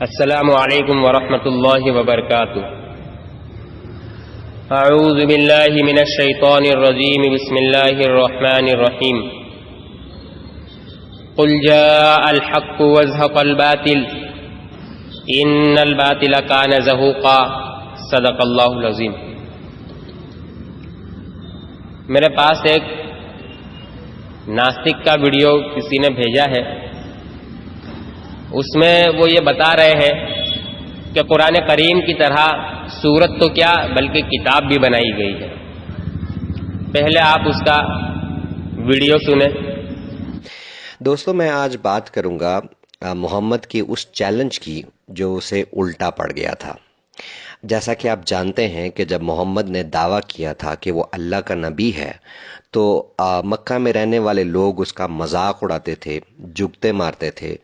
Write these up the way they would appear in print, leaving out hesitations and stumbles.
السلام علیکم ورحمۃ اللہ وبرکاتہ۔ اعوذ باللہ من الشیطان الرجیم، بسم اللہ الرحمن الرحیم۔ قل جاء الحق وزهق الباطل ان الباطل کان زہوقا، صدق اللہ العظیم۔ میرے پاس ایک ناستک کا ویڈیو کسی نے بھیجا ہے، اس میں وہ یہ بتا رہے ہیں کہ قرآن کریم کی طرح سورت تو کیا بلکہ کتاب بھی بنائی گئی ہے۔ پہلے آپ اس کا ویڈیو سنیں۔ دوستو، میں آج بات کروں گا محمد کے اس چیلنج کی جو اسے الٹا پڑ گیا تھا۔ جیسا کہ آپ جانتے ہیں کہ جب محمد نے دعویٰ کیا تھا کہ وہ اللہ کا نبی ہے تو مکہ میں رہنے والے لوگ اس کا مذاق اڑاتے تھے، جگتے مارتے تھے،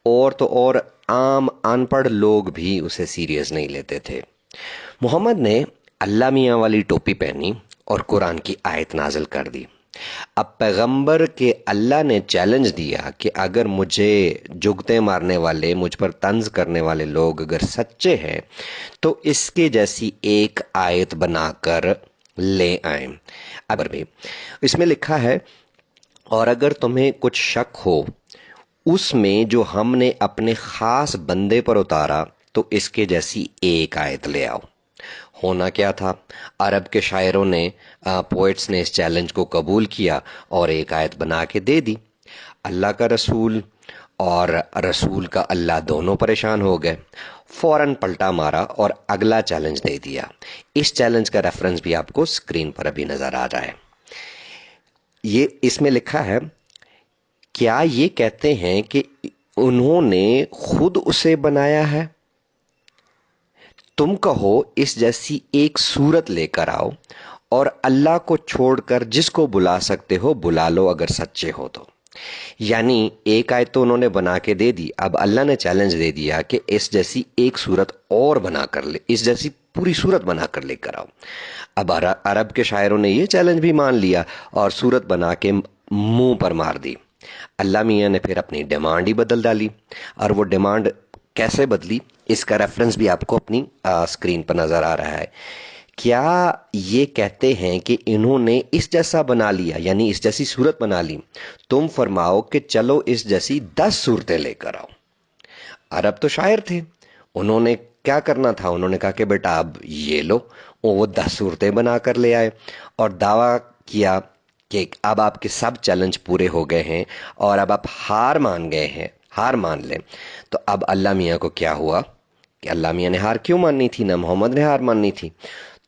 اور تو اور عام ان پڑھ لوگ بھی اسے سیریس نہیں لیتے تھے۔ محمد نے اللہ میاں والی ٹوپی پہنی اور قرآن کی آیت نازل کر دی۔ اب پیغمبر کے اللہ نے چیلنج دیا کہ اگر مجھے جگتے مارنے والے، مجھ پر طنز کرنے والے لوگ اگر سچے ہیں تو اس کے جیسی ایک آیت بنا کر لے آئیں۔ اگر بھی اس میں لکھا ہے، اور اگر تمہیں کچھ شک ہو اس میں جو ہم نے اپنے خاص بندے پر اتارا تو اس کے جیسی ایک آیت لے آؤ۔ ہونا کیا تھا؟ عرب کے شاعروں نے، پوئٹس نے اس چیلنج کو قبول کیا اور ایک آیت بنا کے دے دی۔ اللہ کا رسول اور رسول کا اللہ دونوں پریشان ہو گئے، فوراً پلٹا مارا اور اگلا چیلنج دے دیا۔ اس چیلنج کا ریفرنس بھی آپ کو اسکرین پر ابھی نظر آ رہا ہے۔ یہ اس میں لکھا ہے، کیا یہ کہتے ہیں کہ انہوں نے خود اسے بنایا ہے؟ تم کہو اس جیسی ایک صورت لے کر آؤ اور اللہ کو چھوڑ کر جس کو بلا سکتے ہو بلا لو اگر سچے ہو تو۔ یعنی ایک آیت تو انہوں نے بنا کے دے دی، اب اللہ نے چیلنج دے دیا کہ اس جیسی ایک صورت اور بنا کر لے، اس جیسی پوری صورت بنا کر لے کر آؤ۔ اب عرب کے شاعروں نے یہ چیلنج بھی مان لیا اور صورت بنا کے منہ پر مار دی۔ اللہ میاں نے پھر اپنی ڈیمانڈ ہی بدل ڈالی، اور وہ ڈیمانڈ کیسے بدلی اس کا ریفرنس بھی آپ کو اپنی اسکرین پر نظر آ رہا ہے۔ کیا یہ کہتے ہیں کہ انہوں نے اس جیسا بنا لیا، یعنی اس جیسی صورت بنا لی، تم فرماؤ کہ چلو اس جیسی 10 صورتیں لے کر آؤ۔ عرب تو شاعر تھے، انہوں نے کیا کرنا تھا؟ انہوں نے کہا کہ بیٹا اب یہ لو، وہ 10 صورتیں بنا کر لے آئے اور دعویٰ کیا کہ اب آپ کے سب چیلنج پورے ہو گئے ہیں اور اب آپ ہار مان گئے ہیں، ہار مان لیں۔ تو اب اللہ میاں کو کیا ہوا کہ اللہ میاں نے ہار کیوں ماننی تھی؟ نہ محمد نے ہار ماننی تھی۔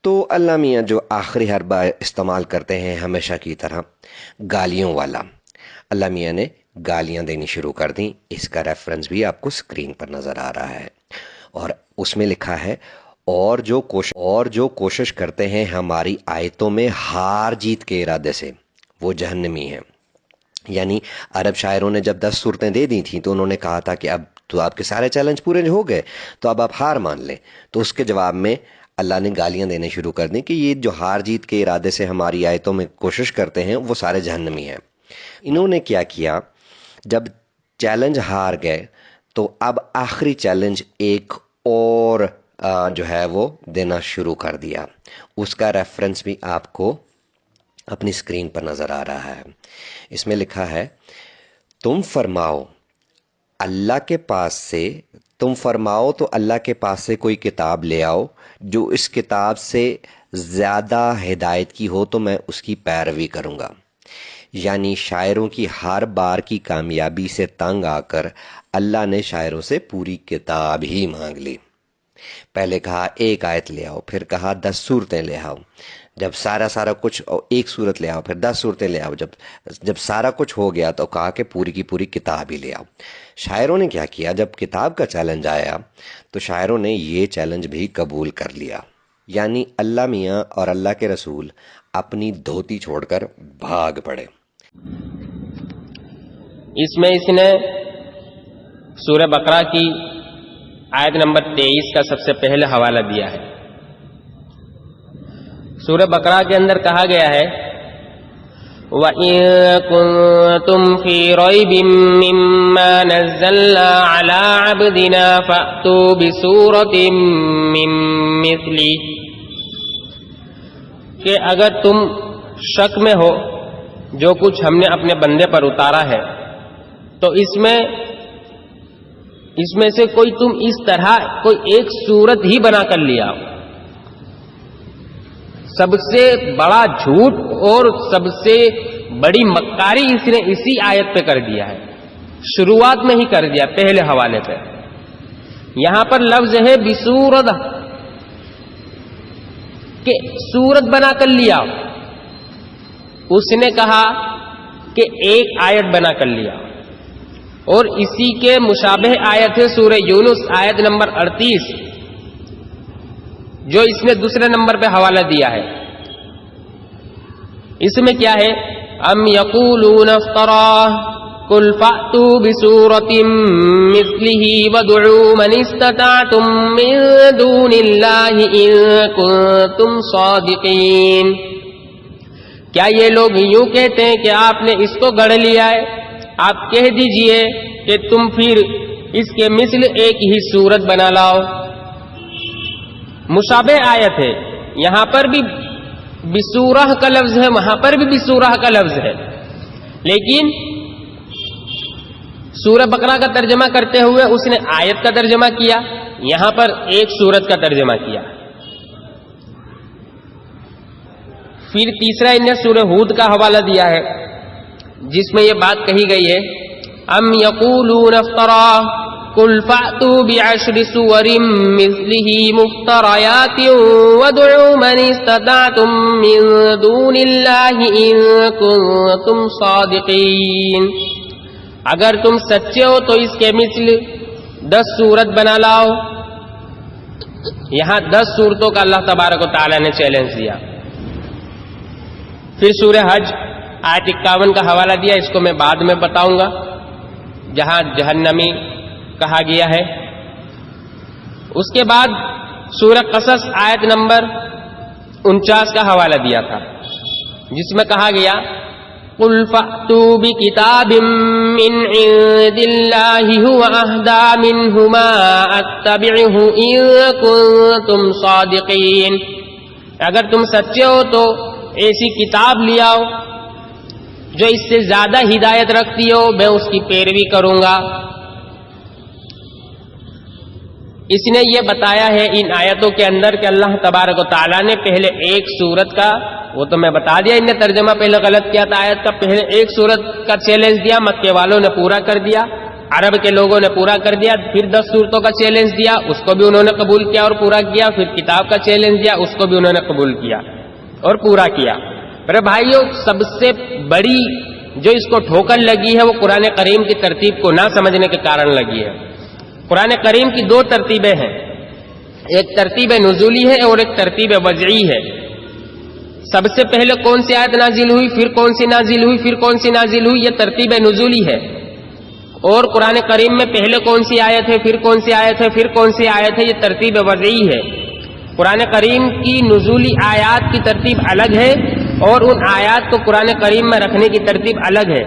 تو اللہ میاں جو آخری حربہ استعمال کرتے ہیں ہمیشہ کی طرح، گالیوں والا، اللہ میاں نے گالیاں دینی شروع کر دیں۔ اس کا ریفرنس بھی آپ کو اسکرین پر نظر آ رہا ہے، اور اس میں لکھا ہے، اور جو کوشش کرتے ہیں ہماری آیتوں میں ہار جیت کے ارادے سے وہ جہنمی ہیں۔ یعنی عرب شاعروں نے جب 10 صورتیں دے دی تھیں تو انہوں نے کہا تھا کہ اب تو آپ کے سارے چیلنج پورے ہو گئے تو اب آپ ہار مان لیں۔ تو اس کے جواب میں اللہ نے گالیاں دینے شروع کر دیں کہ یہ جو ہار جیت کے ارادے سے ہماری آیتوں میں کوشش کرتے ہیں وہ سارے جہنمی ہیں۔ انہوں نے کیا کیا؟ جب چیلنج ہار گئے تو اب آخری چیلنج ایک اور جو ہے وہ دینا شروع کر دیا۔ اس کا ریفرنس بھی آپ کو اپنی اسکرین پر نظر آ رہا ہے۔ اس میں لکھا ہے، تم فرماؤ تو اللہ کے پاس سے کوئی کتاب لے آؤ جو اس کتاب سے زیادہ ہدایت کی ہو تو میں اس کی پیروی کروں گا۔ یعنی شاعروں کی ہر بار کی کامیابی سے تنگ آ کر اللہ نے شاعروں سے پوری کتاب ہی مانگ لی۔ پہلے کہا ایک آیت لے آؤ، پھر کہا 10 صورتیں لے آؤ، جب سارا کچھ، ایک صورت لے آؤ، پھر 10 صورتیں لے آؤ، جب سارا کچھ ہو گیا تو کہا کہ پوری کی پوری کتاب ہی لے آؤ۔ شاعروں نے کیا کیا؟ جب کتاب کا چیلنج آیا تو شاعروں نے یہ چیلنج بھی قبول کر لیا۔ یعنی اللہ میاں اور اللہ کے رسول اپنی دھوتی چھوڑ کر بھاگ پڑے۔ اس میں اس نے سورہ بقرہ کی آیت نمبر 23 کا سب سے پہلے حوالہ دیا ہے۔ سورہ بقرہ کے اندر کہا گیا ہے، وَإِن كُنتُمْ فِي رَيْبٍ مِّمَّا نَزَّلْنَا عَلَىٰ عَبْدِنَا فَأْتُوا بِسُورَةٍ مِّن مِّثْلِهِ، کہ اگر تم شک میں ہو جو کچھ ہم نے اپنے بندے پر اتارا ہے تو اس میں سے کوئی تم اس طرح کوئی ایک صورت ہی بنا کر لیا۔ سب سے بڑا جھوٹ اور سب سے بڑی مکاری اس نے اسی آیت پہ کر دیا ہے، شروعات میں ہی کر دیا پہلے حوالے پہ۔ یہاں پر لفظ ہے بصورت، کہ صورت بنا کر لیا۔ اس نے کہا کہ ایک آیت بنا کر لیا، اور اسی کے مشابہ آیت ہے سورہ یونس آیت نمبر 38، جو اس نے دوسرے نمبر پہ حوالہ دیا ہے۔ اس میں کیا ہے؟ ام یقولون افتراہ قل فأتوا بسورة مثلہ وادعوا من استطعتم من دون اللہ ان کنتم صادقین۔ کیا یہ لوگ یوں کہتے ہیں کہ آپ نے اس کو گڑھ لیا ہے؟ آپ کہہ دیجئے کہ تم پھر اس کے مثل ایک ہی صورت بنا لاؤ۔ مشابہ آیت ہے، یہاں پر بھی بسورہ کا لفظ ہے، وہاں پر بھی بسورہ کا لفظ ہے، لیکن سورہ بقرہ کا ترجمہ کرتے ہوئے اس نے آیت کا ترجمہ کیا، یہاں پر ایک سورت کا ترجمہ کیا۔ پھر تیسرا انہیں سورہ ہود کا حوالہ دیا ہے، جس میں یہ بات کہی گئی ہے ام یقولون افتراہ قل فأتوا بعشر سور مثلہ مفتریات وادعوا من استطعتم من دون اللہ ان کنتم صادقین۔ اگر تم سچے ہو تو اس کے مثل 10 سورت بنا لاؤ۔ یہاں 10 سورتوں کا اللہ تبارک و تعالی نے چیلنج دیا۔ پھر سورہ حج آیت 51 کا حوالہ دیا، اس کو میں بعد میں بتاؤں گا، جہاں جہنمی کہا گیا ہے۔ اس کے بعد سورہ قصص آیت نمبر 49 کا حوالہ دیا تھا، جس میں کہا گیا قل فأتوا بکتاب من عند اللہ هو اہدی منہما اتبعہ ان کنتم صادقین۔ اگر تم سچے ہو تو ایسی کتاب لیاؤ جو اس سے زیادہ ہدایت رکھتی ہو، میں اس کی پیروی کروں گا۔ اس نے یہ بتایا ہے ان آیتوں کے اندر کہ اللہ تبارک و تعالیٰ نے پہلے ایک سورت کا، وہ تو میں بتا دیا، ان نے ترجمہ پہلے غلط کیا تھا آیت کا، پہلے ایک سورت کا چیلنج دیا، مکے والوں نے پورا کر دیا، عرب کے لوگوں نے پورا کر دیا۔ پھر 10 سورتوں کا چیلنج دیا، اس کو بھی انہوں نے قبول کیا اور پورا کیا۔ پھر کتاب کا چیلنج دیا، اس کو بھی انہوں نے قبول کیا اور پورا کیا۔ میرے بھائیوں، سب سے بڑی جو اس کو ٹھوکر لگی ہے وہ قرآن کریم کی ترتیب کو نہ سمجھنے کے کارن لگی ہے۔ قرآن کریم کی 2 ترتیبیں ہیں، ایک ترتیب نزولی ہے اور ایک ترتیب وضعی ہے۔ سب سے پہلے کون سی آیت نازل ہوئی، پھر کون سی نازل ہوئی، پھر کون سی نازل ہوئی، یہ ترتیب نزولی ہے۔ اور قرآن کریم میں پہلے کون سی آیت ہے، پھر کون سی آیت ہے، پھر کون سی آیت ہے، یہ ترتیب وضعی ہے۔ قرآن کریم کی نزولی آیات کی ترتیب الگ ہے اور ان آیات کو قرآن کریم میں رکھنے کی ترتیب الگ ہے۔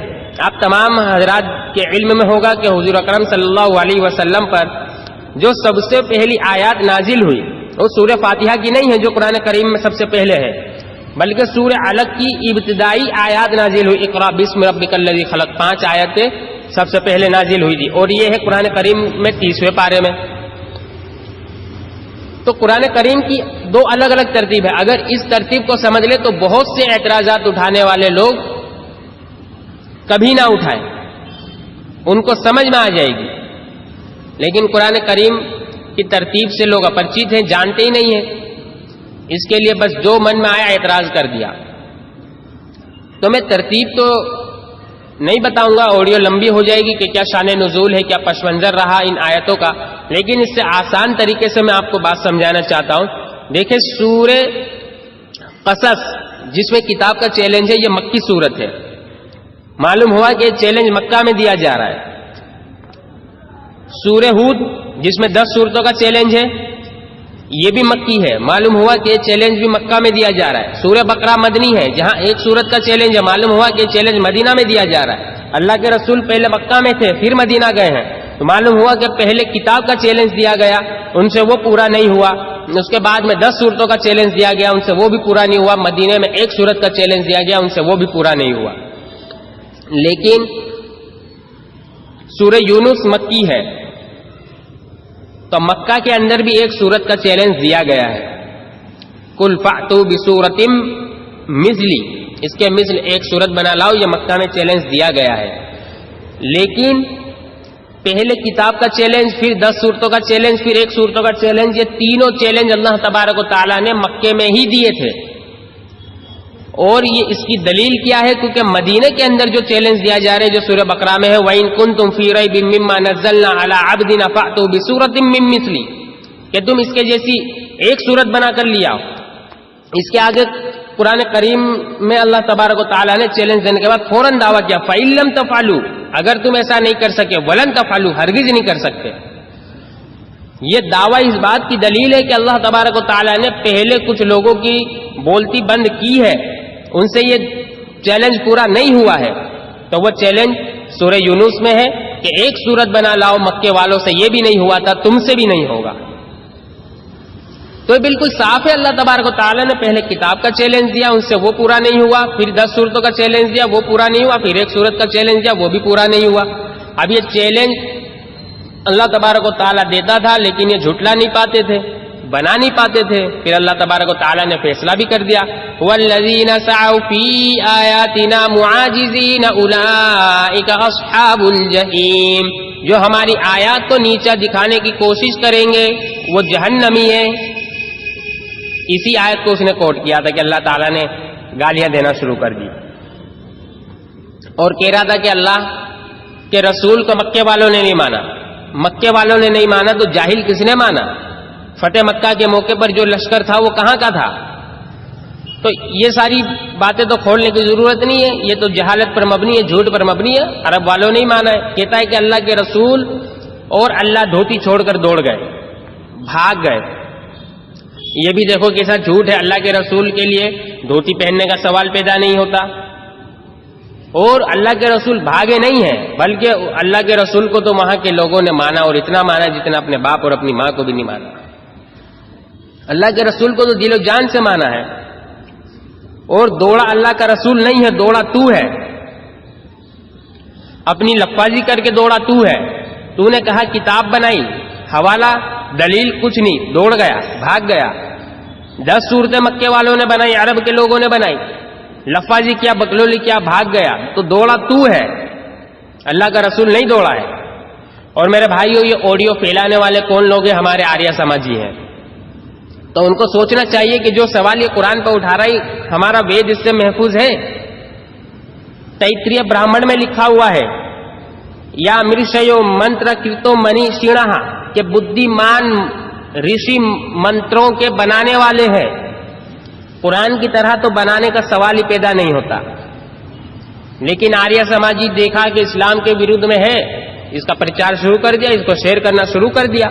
آپ تمام حضرات کے علم میں ہوگا کہ حضور اکرم صلی اللہ علیہ وسلم پر جو سب سے پہلی آیات نازل ہوئی وہ سورہ فاتحہ کی نہیں ہے جو قرآن کریم میں سب سے پہلے ہے، بلکہ سورہ علق کی ابتدائی آیات نازل ہوئی، اقرأ بسم ربک الذی خلق، 5 آیتیں سب سے پہلے نازل ہوئی تھی، اور یہ ہے قرآن کریم میں 30ویں پارے میں۔ تو قرآن کریم کی 2 الگ الگ ترتیب ہے۔ اگر اس ترتیب کو سمجھ لے تو بہت سے اعتراضات اٹھانے والے لوگ کبھی نہ اٹھائیں، ان کو سمجھ میں آ جائے گی، لیکن قرآن کریم کی ترتیب سے لوگ اپریچت ہیں، جانتے ہی نہیں ہیں، اس کے لیے بس جو من میں آیا اعتراض کر دیا۔ تو میں ترتیب تو نہیں بتاؤں گا، آڈیو لمبی ہو جائے گی کہ کیا شان نزول ہے، کیا پس منظر رہا ان آیتوں کا، لیکن اس سے آسان طریقے سے میں آپ کو بات سمجھانا چاہتا ہوں۔ دیکھیں سورہ قصص جس میں کتاب کا چیلنج ہے، یہ مکی سورت ہے، معلوم ہوا کہ چیلنج مکہ میں دیا جا رہا ہے۔ سورہ ہود جس میں 10 سورتوں کا چیلنج ہے، یہ بھی مکی ہے. معلوم ہوا کہ چیلنج بھی مکہ میں دیا جا رہا ہے. سورہ بقرہ مدنی ہے جہاں ایک سورت کا چیلنج ہے. معلوم ہوا کہ چیلنج مدینہ میں دیا جا رہا ہے. اللہ کے رسول پہلے مکہ میں تھے پھر مدینہ گئے ہیں, تو معلوم ہوا کہ پہلے کتاب کا چیلنج دیا گیا, ان سے وہ پورا نہیں ہوا. اس کے بعد میں 10 سورتوں کا چیلنج دیا گیا, ان سے وہ بھی پورا نہیں ہوا. مدینے میں ایک سورت کا چیلنج دیا گیا, ان سے وہ بھی پورا نہیں ہوا. لیکن سورہ یونس مکی ہے, تو مکہ کے اندر بھی ایک سورت کا چیلنج دیا گیا ہے. قل فأتوا بسورۃ مثلی, اس کے مثل ایک سورت بنا لاؤ, یہ مکہ میں چیلنج دیا گیا ہے. لیکن پہلے کتاب کا چیلنج, پھر 10 سورتوں کا چیلنج, پھر ایک سورتوں کا چیلنج, یہ تینوں چیلنج اللہ تبارک و تعالیٰ نے مکے میں ہی دیے تھے. اور یہ اس کی دلیل کیا ہے؟ کیونکہ مدینے کے اندر جو چیلنج دیا جا رہا ہے جو سورہ بقرہ میں ہے, وَإِن كُنتُمْ فِي رَيْبٍ مِّمَّا نَزَّلْنَا عَلَىٰ عَبْدِنَا فَأْتُوا بِسُورَةٍ مِّن مِّثْلِهِ, کہ تم اس کے جیسی ایک سورت بنا کر لیا. اس کے آگے قرآن کریم میں اللہ تبارک و تعالیٰ نے چیلنج دینے کے بعد فوراً دعویٰ کیا, فَإِن لَّمْ تَفْعَلُوا, اگر تم ایسا نہیں کر سکے, وَلَن تَفْعَلُوا, ہرگز نہیں کر سکتے. یہ دعویٰ اس بات کی دلیل ہے کہ اللہ تبارک و تعالیٰ نے پہلے کچھ لوگوں کی بولتی بند کی ہے, ان سے یہ چیلنج پورا نہیں ہوا ہے. تو وہ چیلنج سورہ یونس میں ہے کہ ایک سورت بنا لاؤ. مکے والوں سے یہ بھی نہیں ہوا تھا, تم سے بھی نہیں ہوگا. تو یہ بالکل صاف ہے, اللہ تبارک و تعالیٰ نے پہلے کتاب کا چیلنج دیا, ان سے وہ پورا نہیں ہوا. پھر 10 سورتوں کا چیلنج دیا, وہ پورا نہیں ہوا. پھر ایک سورت کا چیلنج دیا, وہ بھی پورا نہیں ہوا. اب یہ چیلنج اللہ تبارک و تعالیٰ دیتا تھا, لیکن یہ جھٹلا نہیں پاتے تھے, بنا نہیں پاتے تھے. پھر اللہ تبارک و تعالیٰ نے فیصلہ بھی کر دیا, وَالَّذِينَ سَعَوْا فِي آيَاتِنَا مُعَاجِزِينَ أُولَٰئِكَ أَصْحَابُ الْجَحِيمِ, جو ہماری آیات کو نیچا دکھانے کی کوشش کریں گے وہ جہنمی ہیں. اسی آیت کو اس نے کوٹ کیا تھا کہ اللہ تعالیٰ نے گالیاں دینا شروع کر دی اور کہہ رہا تھا کہ اللہ کے رسول کو مکے والوں نے نہیں مانا. مکے والوں نے نہیں مانا تو جاہل کس نے مانا؟ فتح مکہ کے موقع پر جو لشکر تھا وہ کہاں کا تھا؟ تو یہ ساری باتیں تو کھولنے کی ضرورت نہیں ہے, یہ تو جہالت پر مبنی ہے, جھوٹ پر مبنی ہے. عرب والوں نے ہی مانا ہے. کہتا ہے کہ اللہ کے رسول اور اللہ دھوتی چھوڑ کر دوڑ گئے, بھاگ گئے. یہ بھی دیکھو کیسا جھوٹ ہے. اللہ کے رسول کے لیے دھوتی پہننے کا سوال پیدا نہیں ہوتا, اور اللہ کے رسول بھاگے نہیں ہیں, بلکہ اللہ کے رسول کو تو وہاں کے لوگوں نے مانا, اور اتنا مانا جتنا اپنے باپ اور اپنی ماں کو بھی نہیں مانا. اللہ کے رسول کو تو دل و جان سے مانا ہے. اور دوڑا اللہ کا رسول نہیں ہے, دوڑا تو ہے. اپنی لفاظی کر کے دوڑا تو ہے. تو نے کہا کتاب بنائی, حوالہ دلیل کچھ نہیں, دوڑ گیا, بھاگ گیا. 10 صورتیں مکے والوں نے بنائی, عرب کے لوگوں نے بنائی, لفاظی کیا, بکلولی کیا, بھاگ گیا. تو دوڑا تو ہے, اللہ کا رسول نہیں دوڑا ہے. اور میرے بھائیو, یہ آڈیو پھیلانے والے کون لوگ ہیں؟ ہمارے آریہ سماجی ہیں. تو ان کو سوچنا چاہیے کہ جو سوال یہ قرآن پہ اٹھا رہا ہے, ہمارا وید اس سے محفوظ ہے؟ تیتریہ برہمن میں لکھا ہوا ہے, یا مرشیو منتر کرتو منی شیڑہ, کہ بدھی مان رشی منتروں کے بنانے والے ہیں. قرآن کی طرح تو بنانے کا سوال ہی پیدا نہیں ہوتا. لیکن آریہ سماجی دیکھا کہ اسلام کے ورودھ میں ہے, اس کا پرچار شروع کر دیا, اس کو شیئر کرنا شروع کر دیا.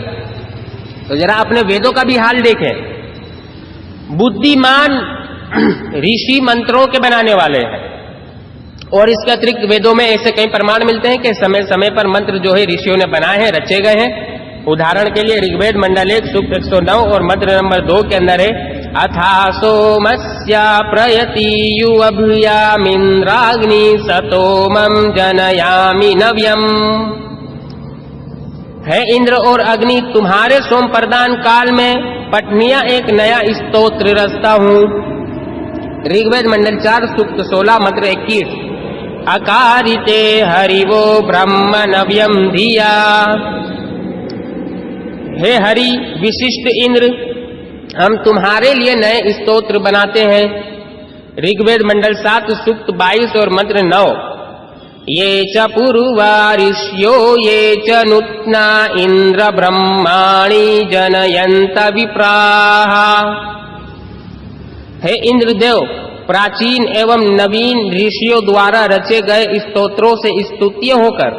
تو ذرا اپنے ویدوں کا بھی حال دیکھیں. بدھی مان رشی منتروں کے بنانے والے ہیں, اور اس کے اترکت ویدوں میں ایسے کئی پرمان ملتے ہیں کہ سمے سمے پر منتر جو ہے رشیوں نے بنائے ہیں, رچے گئے ہیں. ادھارن کے لیے رگ وید منڈل 1 سوکت 109 اور منتر نمبر 2 کے اندر ہے, اتھاسو مسیا پریتی یو ابھیامندراگنی ستومم جنیامی نویم. ہے اندر اور اگنی تمہارے سوم پردان کال میں پٹنیا ایک نیا استوتر رچتا ہوں. رگ وید منڈل 4 سوکت 16 منتر 21. اکاریتے ہریو برہم نویم دھیا. ہے ہری وششٹ اندر, ہم تمہارے لیے نئے استوتر بناتے ہیں. رگ وید منڈل 7 سوکت 22 اور منتر 9. یہ چ پوروارشیو یہ چ نوتنا اندر برہمانی جنینت وپراہ. ہے اندر دیو, پراچین ایوم نوین رشیوں دوارا رچے گئے استوتروں سے استوتیہ ہو کر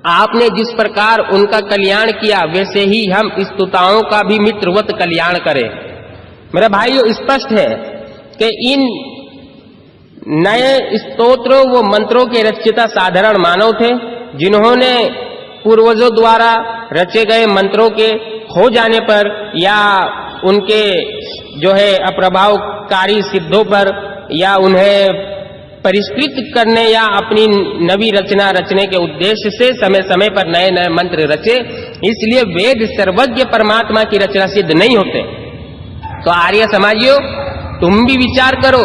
آپ نے جس پرکار ان کا کلیان کیا ویسے ہی ہم استطاعوں کا بھی متروت کلیان کریں۔ میرے بھائیو، اسپشٹ ہے کہ ان نئے ستوتروں و منتروں کے رچیتا سادھارن مانو تھے، جنہوں نے پوروجوں دوارا رچے گئے منتروں کے کھو جانے پر یا ان کے جو ہے اپربھاوکاری سدھوں پر یا انہیں پرشکرت کرنے یا اپنی نوی رچنا رچنے کے ادیش سے سمے سمے پر نئے نئے منتر رچے، اس لیے وید سروج્ય پرماتما کی رچنا سدھ نہیں ہوتے۔ تو آریہ سماجیو، تم بھی وچار کرو،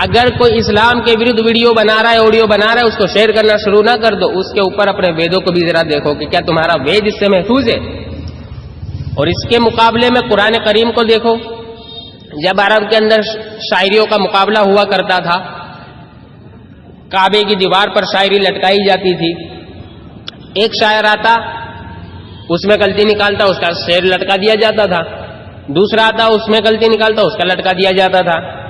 اگر کوئی اسلام کے ورد ویڈیو بنا رہا ہے، آڈیو بنا رہا ہے، اس کو شیئر کرنا شروع نہ کر دو، اس کے اوپر اپنے ویدوں کو بھی ذرا دیکھو کہ کیا تمہارا وید اس سے محفوظ ہے۔ اور اس کے مقابلے میں قرآن کریم کو دیکھو، جب عرب کے اندر شاعریوں کا مقابلہ ہوا کرتا تھا، کعبے کی دیوار پر شاعری لٹکائی جاتی تھی، ایک شاعر آتا، اس میں غلطی نکالتا، اس کا شعر لٹکا دیا جاتا تھا، دوسرا آتا، اس میں غلطی نکالتا، اس کا لٹکا دیا جاتا تھا۔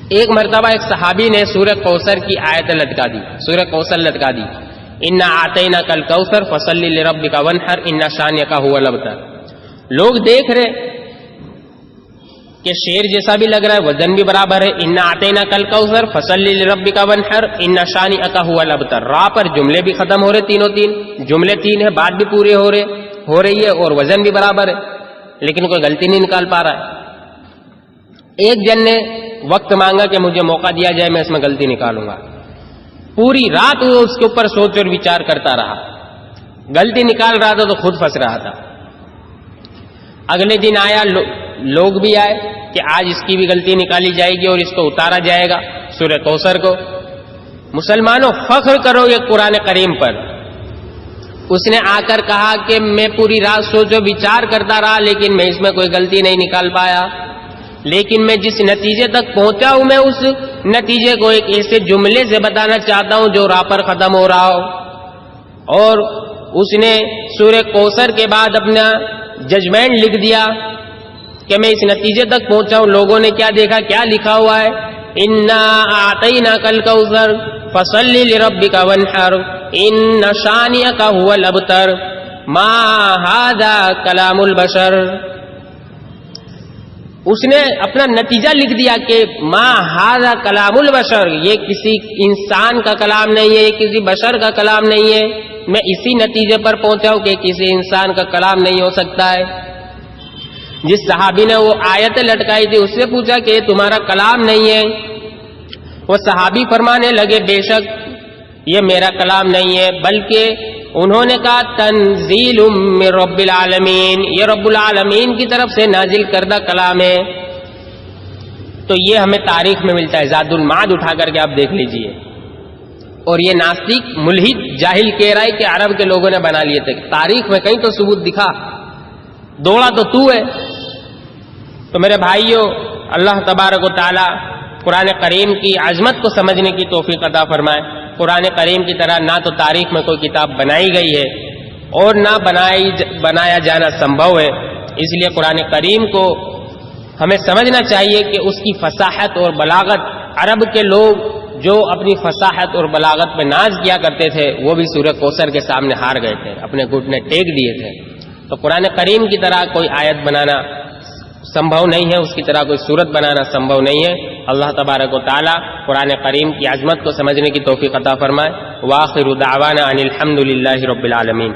ایک مرتبہ ایک صحابی نے سورہ کوثر کی آیت لٹکا دی، سورہ کوثر لٹکا دی، اِنَّا أَعْطَيْنَاكَ الْكَوْثَرَ فَصَلِّ لِرَبِّكَ وَانْحَرْ إِنَّ شَانِئَكَ هُوَ الْأَبْتَرُ۔ لوگ دیکھ رہے کہ شعر جیسا بھی لگ رہا ہے، وزن بھی برابر ہے، اِنَّا أَعْطَيْنَاكَ الْكَوْثَرَ فَصَلِّ لِرَبِّكَ وَانْحَرْ إِنَّ شَانِئَكَ هُوَ الْأَبْتَرُ۔ را پر جملے بھی ختم ہو رہے، تینوں تین جملے تین ہے، بات بھی پورے ہو رہی ہے اور وزن بھی برابر ہے، لیکن کوئی غلطی نہیں نکال پا رہا ہے۔ ایک جن نے وقت مانگا کہ مجھے موقع دیا جائے، میں اس میں غلطی نکالوں گا۔ پوری رات وہ اس کے اوپر سوچ اور وچار کرتا رہا، غلطی نکال رہا تھا تو خود پھنس رہا تھا۔ اگلے دن آیا، لوگ بھی آئے کہ آج اس کی بھی غلطی نکالی جائے گی اور اس کو اتارا جائے گا سورہ کوثر کو۔ مسلمانوں، فخر کرو یہ قرآن کریم پر۔ اس نے آ کر کہا کہ میں پوری رات سوچ و وچار کرتا رہا، لیکن میں اس میں کوئی غلطی نہیں نکال پایا، لیکن میں جس نتیجے تک پہنچا ہوں، میں اس نتیجے کو ایک ایسے جملے سے بتانا چاہتا ہوں جو راہ پر ختم ہو رہا ہو۔ اور اس نے سورہ کوثر کے بعد اپنا ججمنٹ لکھ دیا کہ میں اس نتیجے تک پہنچا ہوں۔ لوگوں نے کیا دیکھا، کیا لکھا ہوا ہے، اِنَّا أَعْطَيْنَاكَ الْكَوْثَرَ فَصَلِّ لِرَبِّكَ وَانْحَرْ إِنَّ شَانِئَكَ هُوَ الْأَبْتَرُ مَا هَذَا كَلَامُ الْبَشَرِ۔ اس نے اپنا نتیجہ لکھ دیا کہ ما ھذا کلام البشر، یہ کسی انسان کا کلام نہیں ہے، یہ کسی بشر کا کلام نہیں ہے۔ میں اسی نتیجے پر پہنچا ہوں کہ کسی انسان کا کلام نہیں ہو سکتا ہے۔ جس صحابی نے وہ آیت لٹکائی تھی، اس سے پوچھا کہ یہ تمہارا کلام نہیں ہے؟ وہ صحابی فرمانے لگے بے شک یہ میرا کلام نہیں ہے، بلکہ انہوں نے کہا تنزیل من رب العالمین، یہ رب العالمین کی طرف سے نازل کردہ کلام ہے۔ تو یہ ہمیں تاریخ میں ملتا ہے، زاد المعاد اٹھا کر کے آپ دیکھ لیجئے۔ اور یہ ناستک ملحد جاہل کہہ رہا ہے کہ عرب کے لوگوں نے بنا لیے تھے، تاریخ میں کہیں تو ثبوت دکھا، دوڑا تو ہے۔ تو میرے بھائیوں، اللہ تبارک و تعالی قرآن کریم کی عظمت کو سمجھنے کی توفیق عطا فرمائے۔ قرآن کریم کی طرح نہ تو تاریخ میں کوئی کتاب بنائی گئی ہے اور نہ بنایا جانا سمبھو ہے، اس لیے قرآن کریم کو ہمیں سمجھنا چاہیے کہ اس کی فصاحت اور بلاغت، عرب کے لوگ جو اپنی فصاحت اور بلاغت پہ ناز کیا کرتے تھے، وہ بھی سورہ کوثر کے سامنے ہار گئے تھے، اپنے گھٹنے ٹیک دیے تھے۔ تو قرآن کریم کی طرح کوئی آیت بنانا سمبھو نہیں ہے، اس کی طرح کوئی صورت بنانا سمبھو نہیں ہے۔ اللہ تبارک و تعالی قرآن کریم کی عظمت کو سمجھنے کی توفیق عطا فرمائے۔ وآخر دعوانا ان الحمد للہ رب العالمین۔